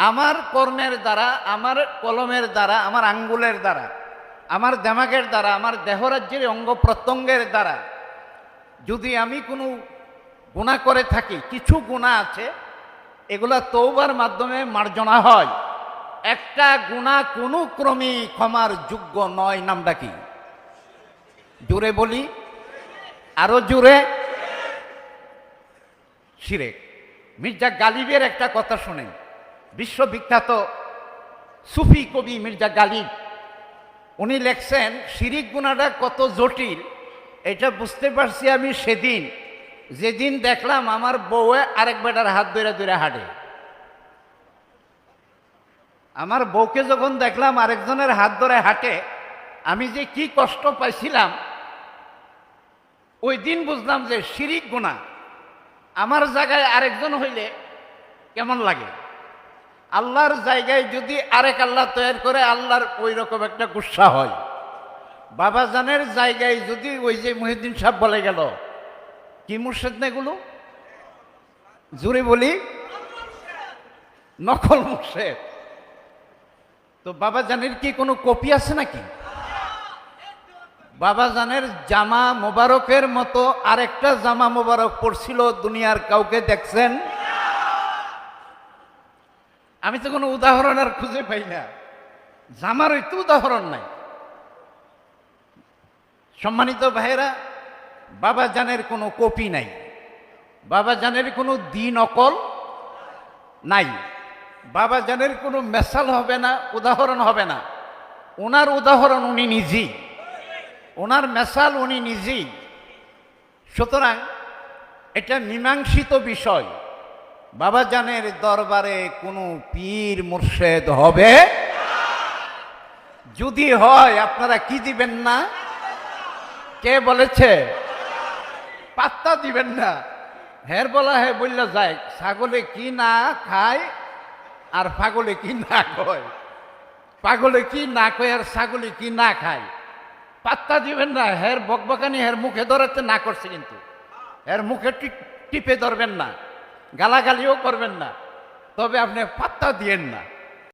আমার কর্মের দ্বারা, আমার কলমের দ্বারা, আমার আঙ্গুলের দ্বারা, আমার দেমাগের দ্বারা, আমার দেহরাজ্যের অঙ্গ প্রত্যঙ্গের দ্বারা যদি আমি কোনো গুনাহ করে থাকি, কিছু গুনাহ আছে এগুলা তওবার মাধ্যমে মার্জনা হয়। একটা গুনাহ কোনো ক্রমেই ক্ষমার যোগ্য নয়, নামটা কি? জোরে বলি, আরো জোরে। শিরক। মির্জা গালিবের একটা কথা শোনেন, বিশ্ববিখ্যাত সুফি কবি মির্জা গালিব, উনি লেখছেন শিরিক গুনাহটা কত জটিল এটা বুঝতে পারছি আমি সেদিন যেদিন দেখলাম আমার বউয়ে আরেক বেটার হাত ধরে ধরে হাঁটে। আমার বউকে যখন দেখলাম আরেকজনের হাত ধরে হাঁটে, আমি যে কি কষ্ট পাইছিলাম ওই দিন বুঝলাম যে শিরিক গুনাহ আমার জায়গায় আরেকজন হইলে কেমন লাগে। আল্লাহর জায়গায় যদি আরেক আল্লাহ তৈরি করে আল্লাহর ওই রকম একটা গুসা হয়। বাবাজানের জায়গায় যদি ওই যে মুহিউদ্দিন সাহেব বলে গেল, কি মুর্শিদ না এগুলো, জোরে বলি, নকল মুর্শিদ। তো বাবাজানের কি কোনো কপি আছে নাকি? বাবাজানের জামা মোবারকের মতো আরেকটা জামা মোবারক পড়ছিল, দুনিয়ার কাউকে দেখছেন? আমি তো কোনো উদাহরণ আর খুঁজে পাই না, জামার তো উদাহরণ নাই। সম্মানিত ভাইয়েরা, বাবাজানের কোনো কপি নাই, বাবাজানের কোনো নকল নাই, বাবাজানের কোনো মেসাল হবে না, উদাহরণ হবে না। ওনার উদাহরণ উনি নিজেই, ওনার মেসাল উনি নিজেই। সুতরাং এটা মীমাংসিত বিষয়। বাবাজানের দরবারে কোনো পীর মুর্শেদ হবে, যদি হয় আপনারা কি দিবেন না? কে বলেছে? পাত্তা দিবেন না। হের বলা হে বললে যায়, ছাগলে কি না খায় আর পাগলে কি না কয়, পাগলে কি না কয় আর ছাগলে কি না খায়। পাত্তা দিবেন না। হের বকবকানি হের মুখে ধরাতে না করছে, কিন্তু এর মুখে টিপে ধরবেন না, গালাগালিও করবেন না, তবে আপনি পাত্তা দিয়েন না।